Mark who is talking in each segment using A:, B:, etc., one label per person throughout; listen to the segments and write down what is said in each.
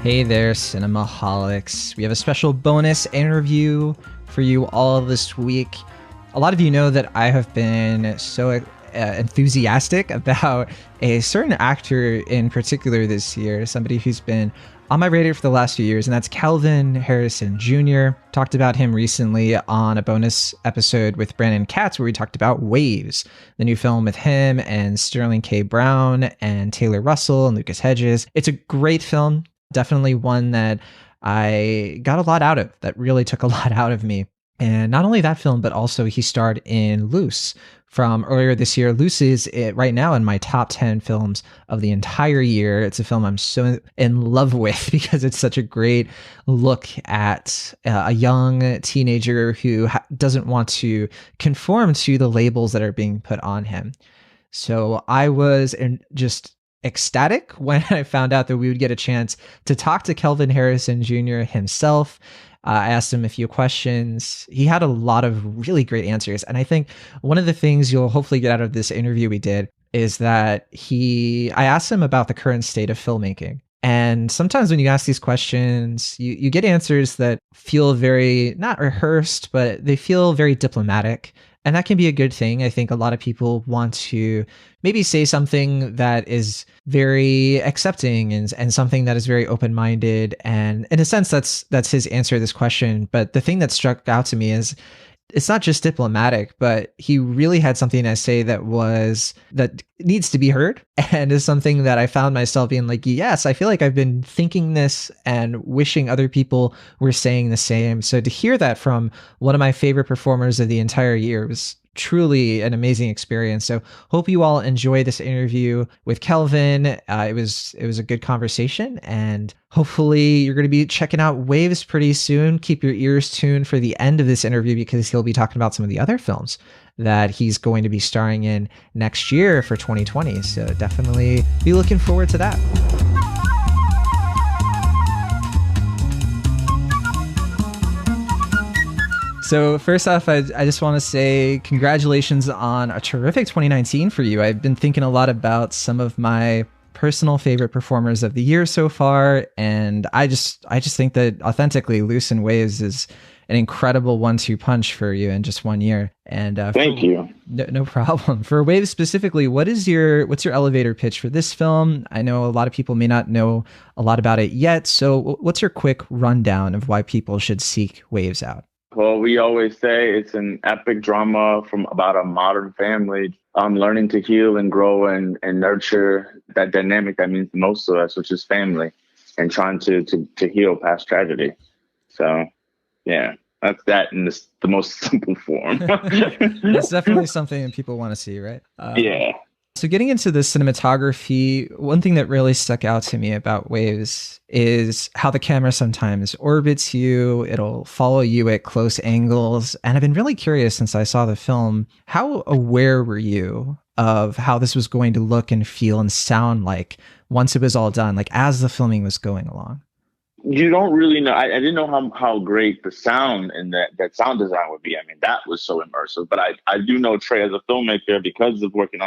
A: Hey there, Cinemaholics. We have a special bonus interview for you all this week. A lot of you know that I have been so enthusiastic about a certain actor in particular this year, somebody who's been on my radar for the last few years, and that's Kelvin Harrison Jr. Talked about him recently on a bonus episode with Brandon Katz where we talked about Waves, the new film with him and Sterling K. Brown and Taylor Russell and Lucas Hedges. It's a great film. Definitely one that I got a lot out of, that really took a lot out of me. And not only that film, but also he starred in Loose from earlier this year. Loose is right now in my top 10 films of the entire year. It's a film I'm so in love with because it's such a great look at a young teenager who doesn't want to conform to the labels that are being put on him. So I was just ecstatic when I found out that we would get a chance to talk to Kelvin Harrison Jr. himself. I asked him a few questions. He had a lot of really great answers. And I think one of the things you'll hopefully get out of this interview we did is that I asked him about the current state of filmmaking. And sometimes when you ask these questions, you get answers that feel very, not rehearsed, but they feel very diplomatic. And that can be a good thing. I think a lot of people want to maybe say something that is very accepting and something that is very open-minded. And in a sense, that's his answer to this question. But the thing that struck out to me is it's not just diplomatic, but he really had something to say that needs to be heard, and is something that I found myself being like, yes, I feel like I've been thinking this and wishing other people were saying the same. So to hear that from one of my favorite performers of the entire year was truly an amazing experience. So hope you all enjoy this interview with Kelvin. It was a good conversation, and hopefully you're going to be checking out Waves pretty soon. Keep your ears tuned for the end of this interview because he'll be talking about some of the other films that he's going to be starring in next year for 2020. So definitely be looking forward to that. So first off, I just want to say congratulations on a terrific 2019 for you. I've been thinking a lot about some of my personal favorite performers of the year so far, and I just think that authentically Loose and Waves is an incredible 1-2 punch for you in just 1 year. And
B: thank you.
A: No problem. For Waves specifically, what's your elevator pitch for this film? I know a lot of people may not know a lot about it yet, so what's your quick rundown of why people should seek Waves out?
B: Well, we always say it's an epic drama about a modern family learning to heal and grow and nurture that dynamic that means the most to us, which is family, and trying to heal past tragedy. So, yeah, that's that in the most simple form.
A: That's definitely something that people want to see, right?
B: Yeah.
A: So getting into the cinematography, one thing that really stuck out to me about Waves is how the camera sometimes orbits you. It'll follow you at close angles. And I've been really curious since I saw the film, how aware were you of how this was going to look and feel and sound like once it was all done, like as the filming was going along?
B: You don't really know. I didn't know how great the sound and that sound design would be. I mean, that was so immersive. But I do know Trey as a filmmaker because of working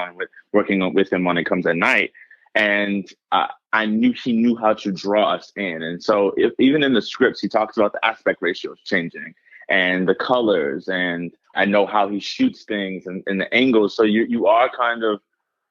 B: with him on It Comes at Night, and I knew he knew how to draw us in. And so even in the scripts, he talks about the aspect ratios changing and the colors, and I know how he shoots things and the angles. So you are kind of.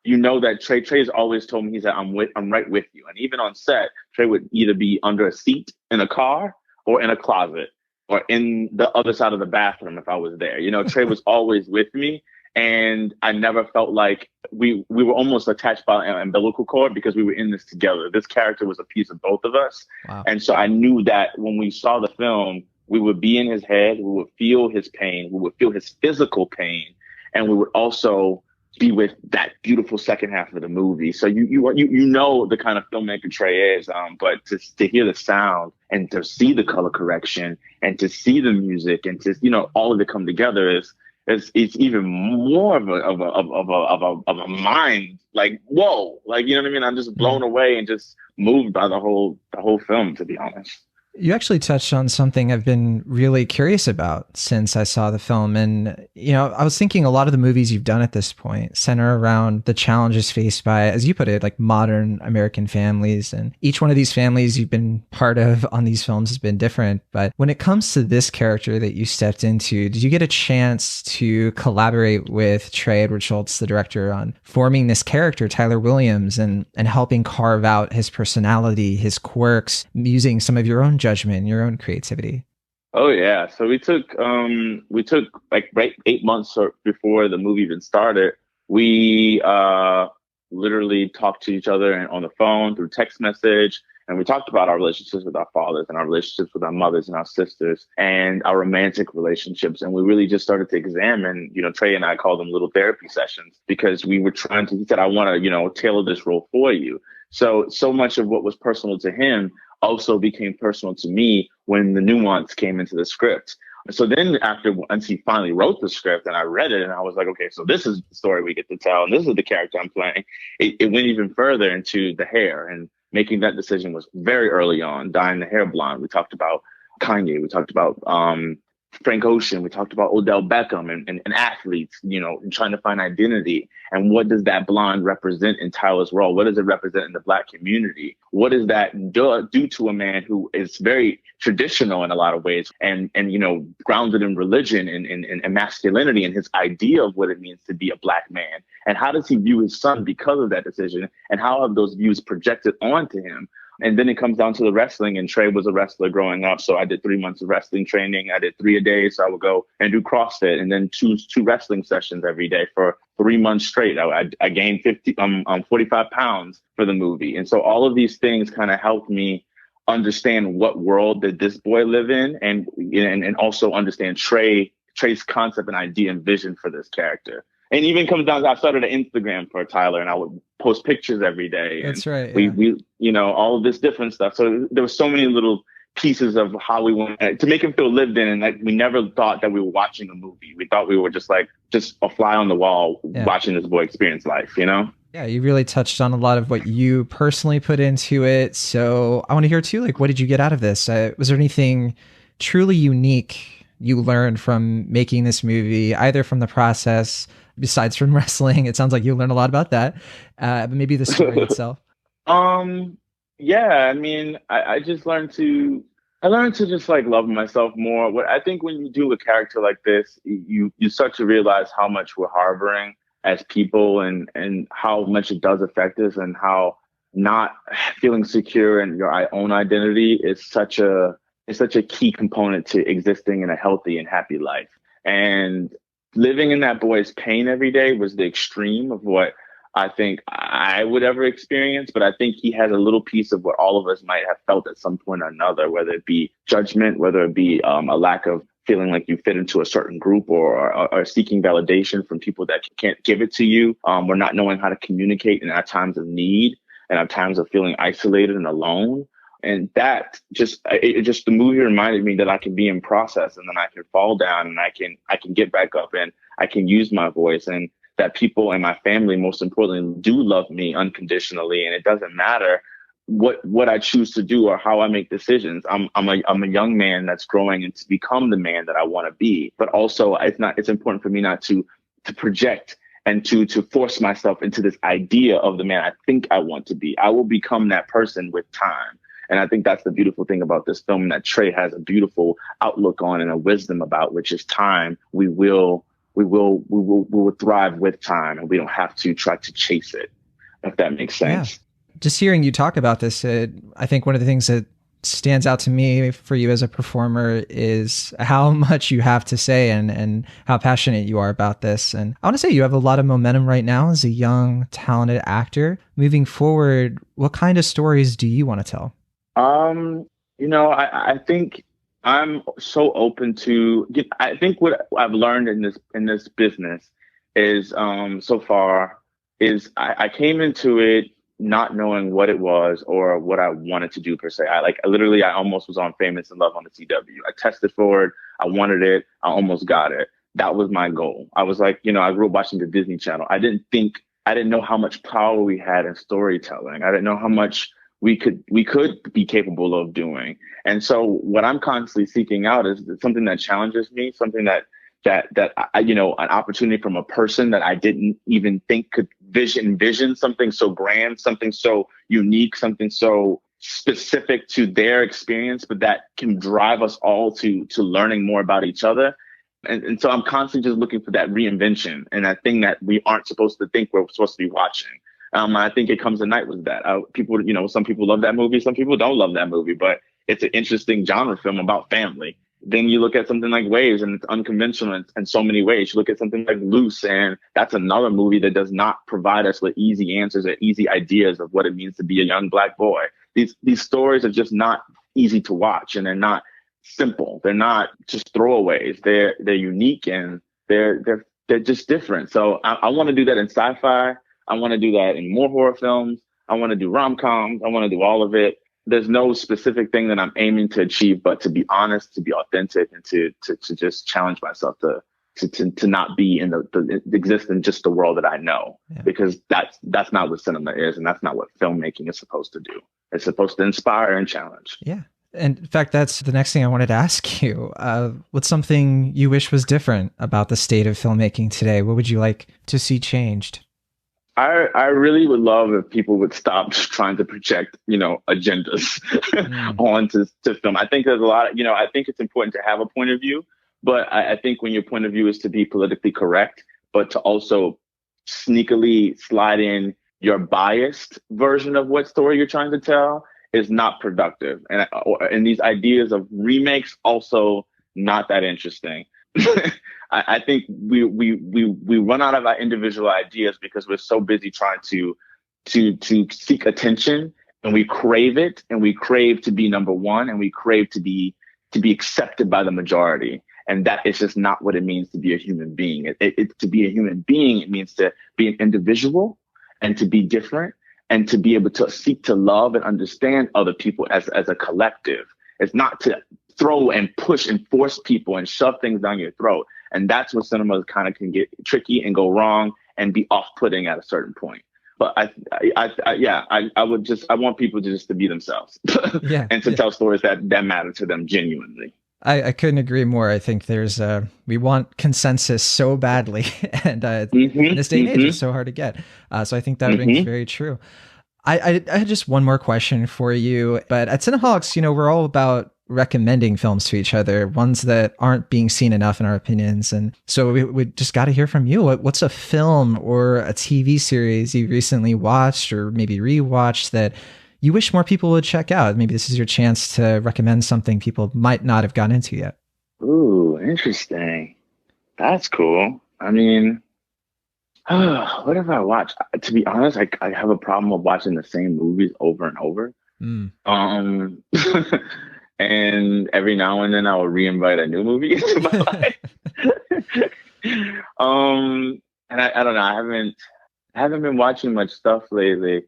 B: You know that Trey's always told me, he said, I'm right with you. And even on set, Trey would either be under a seat in a car or in a closet or in the other side of the bathroom if I was there. You know, Trey was always with me. And I never felt like we were almost attached by an umbilical cord because we were in this together. This character was a piece of both of us. Wow. And so I knew that when we saw the film, we would be in his head, we would feel his pain, we would feel his physical pain, and we would also be with that beautiful second half of the movie. So you know the kind of filmmaker Trey is, but to hear the sound and to see the color correction and to see the music and to all of it come together is it's even more of a mind, like, whoa, like, you know what I mean? I'm just blown away and just moved by the whole film, to be honest.
A: You actually touched on something I've been really curious about since I saw the film. And, I was thinking a lot of the movies you've done at this point center around the challenges faced by, as you put it, like modern American families. And each one of these families you've been part of on these films has been different. But when it comes to this character that you stepped into, did you get a chance to collaborate with Trey Edward Shults, the director, on forming this character, Tyler Williams, and helping carve out his personality, his quirks, using some of your own judgment, your own creativity?
B: Oh yeah. So we took like right 8 months before the movie even started. We literally talked to each other and on the phone through text message. And we talked about our relationships with our fathers and our relationships with our mothers and our sisters and our romantic relationships. And we really just started to examine, Trey and I call them little therapy sessions because we were trying to, he said, I want to, tailor this role for you. So much of what was personal to him also became personal to me when the nuance came into the script. So then once he finally wrote the script and I read it and I was like, okay, so this is the story we get to tell and this is the character I'm playing. It went even further into the hair, and making that decision was very early on, dyeing the hair blonde. We talked about Kanye. We talked about Frank Ocean. We talked about Odell Beckham and athletes, and trying to find identity. And what does that blonde represent in Tyler's role? What does it represent in the Black community? What does that do to a man who is very traditional in a lot of ways and grounded in religion and masculinity and his idea of what it means to be a Black man? And how does he view his son because of that decision? And how have those views projected onto him? And then it comes down to the wrestling, and Trey was a wrestler growing up. So I did 3 months of wrestling training. I did 3 a day. So I would go and do CrossFit and then two wrestling sessions every day for 3 months straight. I gained 45 pounds for the movie. And so all of these things kind of helped me understand what world did this boy live in, and also understand Trey's concept and idea and vision for this character. And even comes down to, I started an Instagram for Tyler and I would post pictures every day.
A: That's
B: and
A: right. Yeah.
B: we all of this different stuff. So there were so many little pieces of how we wanted to make him feel lived in. And like, we never thought that we were watching a movie. We thought we were just a fly on the wall, watching this boy experience life,
A: Yeah, you really touched on a lot of what you personally put into it. So I want to hear too, like, what did you get out of this? Was there anything truly unique you learned from making this movie, either from the process, besides from wrestling? It sounds like you learned a lot about that, but maybe the story itself.
B: Yeah, I mean, I just learned to just like love myself more. What I think when you do a character like this, you start to realize how much we're harboring as people and how much it does affect us, and how not feeling secure in your own identity is such a key component to existing in a healthy and happy life. And living in that boy's pain every day was the extreme of what I think I would ever experience. But I think he has a little piece of what all of us might have felt at some point or another, whether it be judgment, whether it be a lack of feeling like you fit into a certain group, or seeking validation from people that can't give it to you, or not knowing how to communicate in our times of need and our times of feeling isolated and alone. And that the movie reminded me that I can be in process, and then I can fall down and I can get back up, and I can use my voice, and that people in my family, most importantly, do love me unconditionally. And it doesn't matter what I choose to do or how I make decisions. I'm a young man that's growing and to become the man that I want to be. But also it's important for me not to project and to force myself into this idea of the man I think I want to be. I will become that person with time. And I think that's the beautiful thing about this film, that Trey has a beautiful outlook on and a wisdom about, which is time. We will thrive with time, and we don't have to try to chase it, if that makes sense.
A: Yeah. Just hearing you talk about this, I think one of the things that stands out to me for you as a performer is how much you have to say and how passionate you are about this. And I want to say you have a lot of momentum right now as a young, talented actor. Moving forward, what kind of stories do you want to tell?
B: I think I'm so open to. I think what I've learned in this business is so far is I came into it not knowing what it was or what I wanted to do per se. I almost was on Famous in Love on the CW. I tested for it. I wanted it. I almost got it. That was my goal. I was like, I grew up watching the Disney Channel. I didn't know how much power we had in storytelling. I didn't know how much we could be capable of doing. And so what I'm constantly seeking out is something that challenges me, something that I, an opportunity from a person that I didn't even think could envision something so grand, something so unique, something so specific to their experience, but that can drive us all to learning more about each other. And so I'm constantly just looking for that reinvention and that thing that we aren't supposed to think we're supposed to be watching. I think It Comes at Night was that. People, some people love that movie, some people don't love that movie, but it's an interesting genre film about family. Then you look at something like Waves, and it's unconventional in so many ways. You look at something like Loose, and that's another movie that does not provide us with easy answers or easy ideas of what it means to be a young Black boy. These stories are just not easy to watch, and they're not simple. They're not just throwaways. They're unique, and they're just different. So I want to do that in sci-fi. I want to do that in more horror films. I want to do rom-coms. I want to do all of it. There's no specific thing that I'm aiming to achieve, but to be honest, to be authentic, and to just challenge myself to not be to exist in just the world that I know, because that's not what cinema is, and that's not what filmmaking is supposed to do. It's supposed to inspire and challenge.
A: Yeah. And in fact, that's the next thing I wanted to ask you. What's something you wish was different about the state of filmmaking today? What would you like to see changed?
B: I really would love if people would stop trying to project, agendas onto film. I think there's a lot of, I think it's important to have a point of view, but I think when your point of view is to be politically correct, but to also sneakily slide in your biased version of what story you're trying to tell is not productive. And these ideas of remakes also not that interesting. I think we run out of our individual ideas because we're so busy trying to seek attention, and we crave it, and we crave to be number one, and we crave to be accepted by the majority. And that is just not what it means to be a human being. To be a human being, it means to be an individual and to be different and to be able to seek to love and understand other people as a collective. It's not to throw and push and force people and shove things down your throat. And that's where cinema kind of can get tricky and go wrong and be off-putting at a certain point. But I want people just to be themselves and to tell stories that matter to them genuinely.
A: I couldn't agree more. I think we want consensus so badly, and in this day and age, it's so hard to get. So I think that rings very true. I had just one more question for you, but at Cineholics, we're all about recommending films to each other, ones that aren't being seen enough in our opinions. And so we just got to hear from you. What's a film or a TV series you recently watched or maybe rewatched that you wish more people would check out? Maybe this is your chance to recommend something people might not have gotten into yet.
B: Ooh, interesting. That's cool. I mean, what have I watched? To be honest, I have a problem with watching the same movies over and over. And every now and then I will reinvite a new movie into my life. And I don't know. I haven't been watching much stuff lately.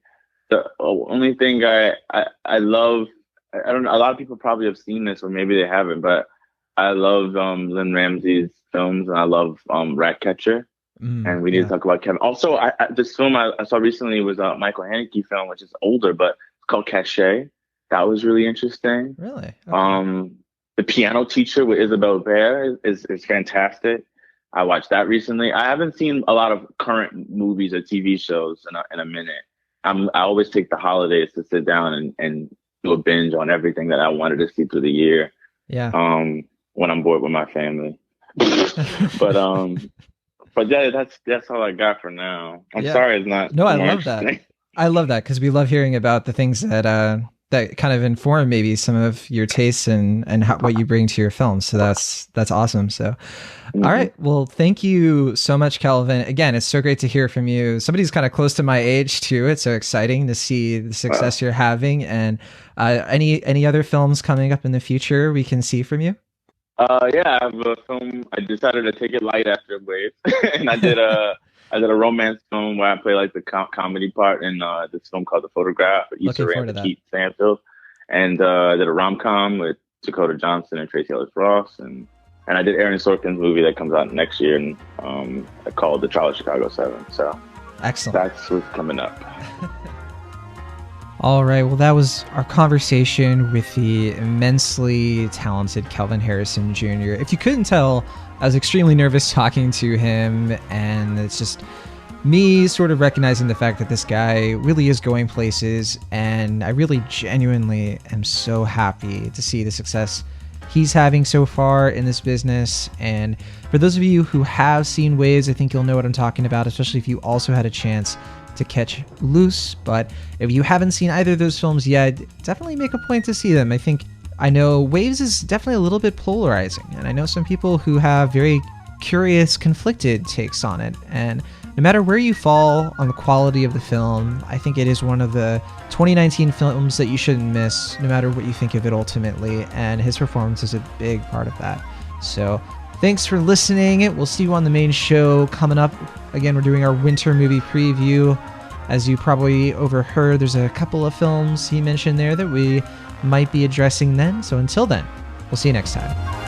B: The only thing I love, I don't know, a lot of people probably have seen this or maybe they haven't, but I love Lynn Ramsey's films, and I love Ratcatcher. And we need to talk about Kevin. Also, this film I saw recently was a Michael Haneke film, which is older, but it's called Cachet. That was really interesting.
A: Really? Okay.
B: The Piano Teacher with Isabelle Bear is fantastic. I watched that recently. I haven't seen a lot of current movies or TV shows in a minute. I always take the holidays to sit down and do a binge on everything that I wanted to see through the year.
A: Yeah.
B: When I'm bored with my family. But yeah, that's all I got for now. I'm sorry it's not.
A: No, I love that. I love that because we love hearing about the things that kind of inform maybe some of your tastes and what you bring to your films. So that's awesome. So, all right. Well, thank you so much, Kelvin. Again, it's so great to hear from you. Somebody's kind of close to my age too. It's so exciting to see the success you're having. And any other films coming up in the future we can see from you?
B: Yeah, I have a film. I decided to take it light after Wave, and I did a romance film where I play like the comedy part in this film called The Photograph with Issa Rae and Keith Stanfield, and I did a rom-com with Dakota Johnson and Tracy Ellis Ross, and I did Aaron Sorkin's movie that comes out next year, and called The Trial of Chicago 7. So
A: excellent.
B: That's what's coming up.
A: All right, well, that was our conversation with the immensely talented Kelvin Harrison Jr. If you couldn't tell, I was extremely nervous talking to him, and it's just me sort of recognizing the fact that this guy really is going places, and I really genuinely am so happy to see the success he's having so far in this business. And for those of you who have seen Waves, I think you'll know what I'm talking about, especially if you also had a chance to catch Loose. But if you haven't seen either of those films yet, definitely make a point to see them. I know Waves is definitely a little bit polarizing, and I know some people who have very curious, conflicted takes on it. And no matter where you fall on the quality of the film, I think it is one of the 2019 films that you shouldn't miss, no matter what you think of it ultimately. And his performance is a big part of that. So thanks for listening. We'll see you on the main show coming up. Again, we're doing our winter movie preview. As you probably overheard, there's a couple of films he mentioned there that we might be addressing then. So until then, we'll see you next time.